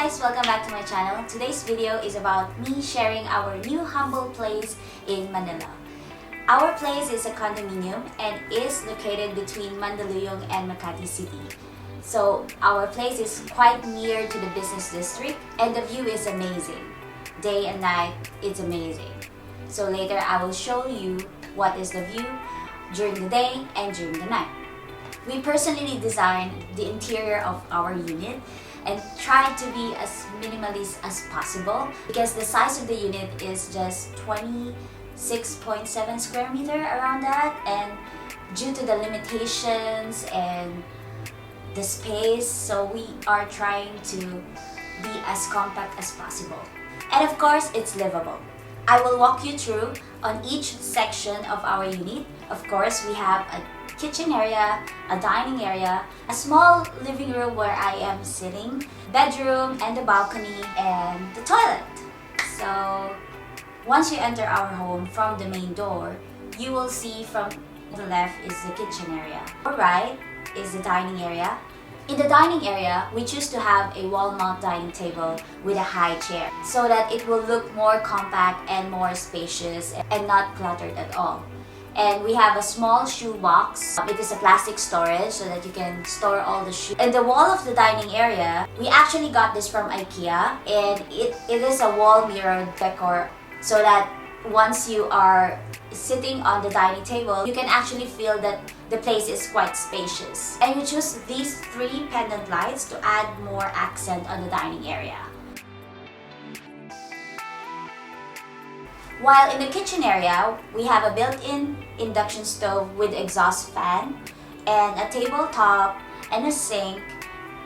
guys! Welcome back to my channel. Today's video is about me sharing our new humble place in Manila. Our place is a condominium and is located between Mandaue and Makati City. So our place is quite near to the business district and the view is amazing. Day and night, it's amazing. So later I will show you what is the view during the day and during the night. We personally designed the interior of our unit and tried to be as minimalist as possible because the size of the unit is just 26.7 square meter around that, and due to the limitations and the space, so we are trying to be as compact as possible. And of course, it's livable. I will walk you through on each section of our unit. Of course, we have a kitchen area, a dining area, a small living room where I am sitting, bedroom and the balcony and the toilet. So once you enter our home from the main door, you will see from the left is the kitchen area. On the right is the dining area. In the dining area, we choose to have a wall mount dining table with a high chair so that it will look more compact and more spacious and not cluttered at all. And we have a small shoe box. It is a plastic storage so that you can store all the shoes. And the wall of the dining area, we actually got this from Ikea, and it is a wall mirror decor so that once you are sitting on the dining table, you can actually feel that the place is quite spacious. And we choose these 3 pendant lights to add more accent on the dining area. While in the kitchen area, we have a built-in induction stove with exhaust fan and a tabletop and a sink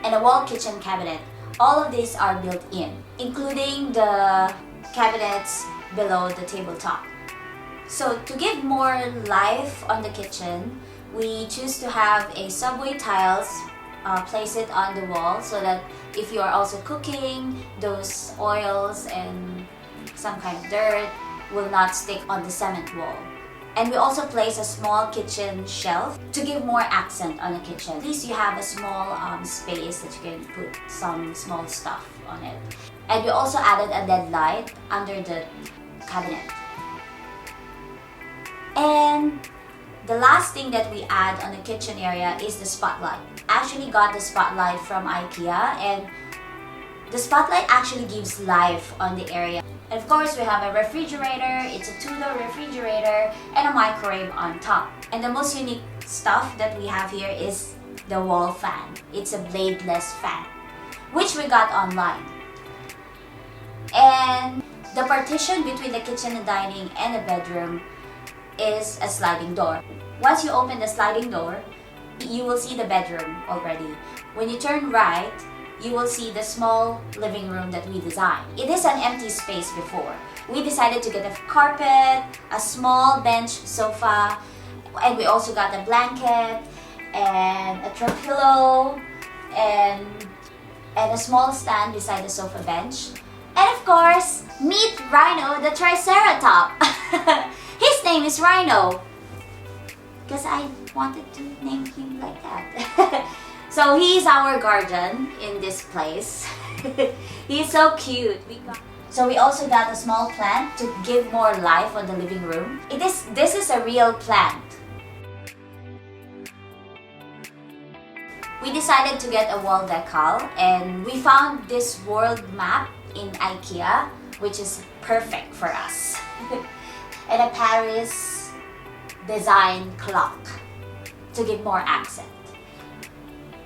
and a wall kitchen cabinet. All of these are built in, including the cabinets below the tabletop. So to give more life on the kitchen, we choose to have a subway tiles, place it on the wall so that if you are also cooking, those oils and some kind of dirt will not stick on the cement wall. And we also place a small kitchen shelf to give more accent on the kitchen. At least you have a small space that you can put some small stuff on it. And we also added a LED light under the cabinet. And the last thing that we add on the kitchen area is the spotlight. Actually got the spotlight from Ikea, and the spotlight actually gives life on the area. And of course, we have a refrigerator. It's a 2-door refrigerator and a microwave on top. And the most unique stuff that we have here is the wall fan. It's a bladeless fan, which we got online. And the partition between the kitchen and dining and the bedroom is a sliding door. Once you open the sliding door, you will see the bedroom already. When you turn right, you will see the small living room that we designed. It is an empty space before. We decided to get a carpet, a small bench sofa, and we also got a blanket and a throw pillow and a small stand beside the sofa bench. And of course, meet Rhino the Triceratop. His name is Rhino because I wanted to name him like that. So he's our guardian in this place. He's so cute. So we also got a small plant to give more life on the living room. This is a real plant. We decided to get a wall decal, and we found this world map in Ikea, which is perfect for us. And a Paris design clock to give more accent.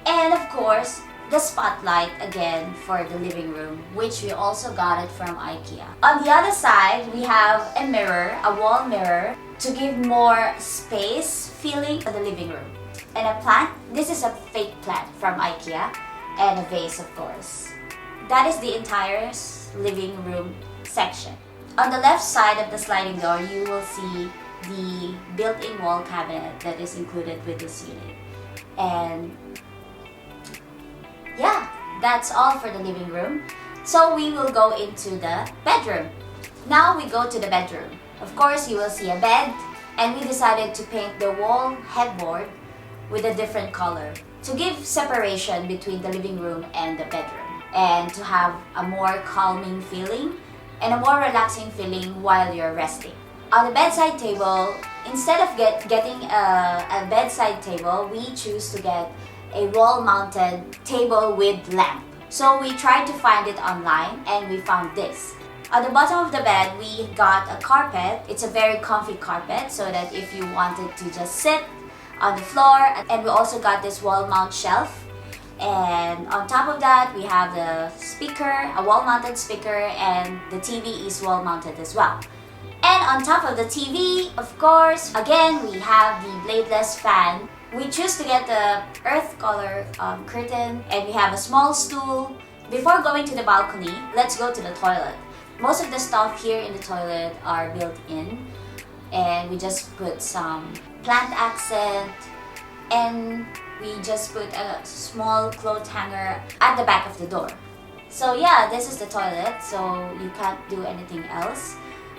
And of course, the spotlight again for the living room, which we also got it from Ikea. On the other side, we have a mirror, a wall mirror, to give more space feeling for the living room. And a plant, this is a fake plant from Ikea, and a vase of course. That is the entire living room section. On the left side of the sliding door, you will see the built-in wall cabinet that is included with this unit. And yeah, that's all for the living room. So we will go into the bedroom. Now we go to the bedroom. Of course, you will see a bed, and we decided to paint the wall headboard with a different color to give separation between the living room and the bedroom. and to have a more calming feeling and a more relaxing feeling while you're resting. On the bedside table, instead of getting a bedside table, we choose to get a wall-mounted table with lamp. So we tried to find it online and we found this. On the bottom of the bed, we got a carpet. It's a very comfy carpet so that if you wanted to just sit on the floor, and we also got this wall mount shelf. And on top of that, we have the speaker, a wall-mounted speaker, and the TV is wall-mounted as well. And on top of the TV, of course, again, we have the bladeless fan. We choose to get the earth color curtain, and we have a small stool. Before going to the balcony, let's go to the toilet. Most of the stuff here in the toilet are built in, and we just put some plant accent, and we just put a small cloth hanger at the back of the door. So yeah, this is the toilet, so you can't do anything else.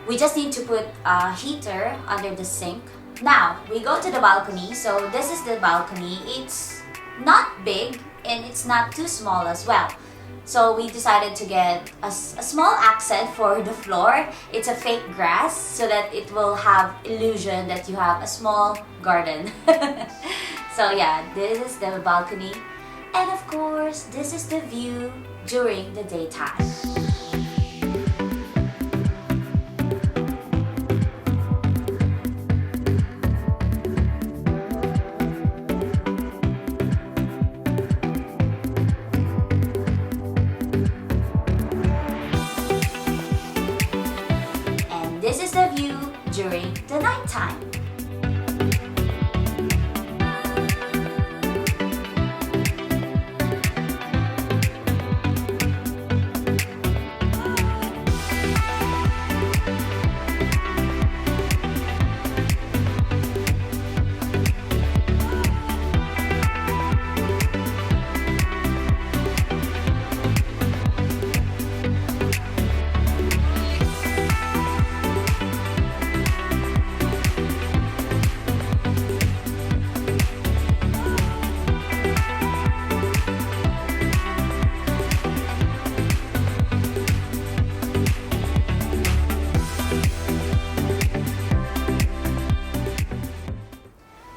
We just need to put a heater under the sink. Now, we go to the balcony. So this is the balcony. It's not big and it's not too small as well. So we decided to get a small accent for the floor. It's a fake grass so that it will have illusion that you have a small garden. So yeah, this is the balcony. And of course, this is the view during the daytime. This is the view during the nighttime.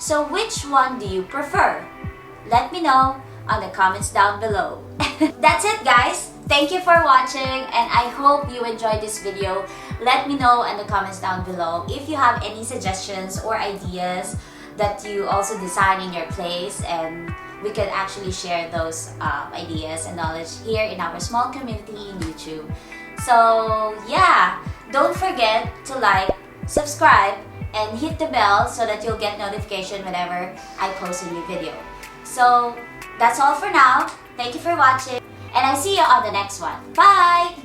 So which one do you prefer? Let me know on the comments down below. That's it guys. Thank you for watching and I hope you enjoyed this video. Let me know in the comments down below if you have any suggestions or ideas that you also design in your place, and we could actually share those ideas and knowledge here in our small community in YouTube. So yeah, don't forget to like, subscribe, and hit the bell so that you'll get notification whenever I post a new video. So that's all for now. Thank you for watching and I see you on the next one. Bye!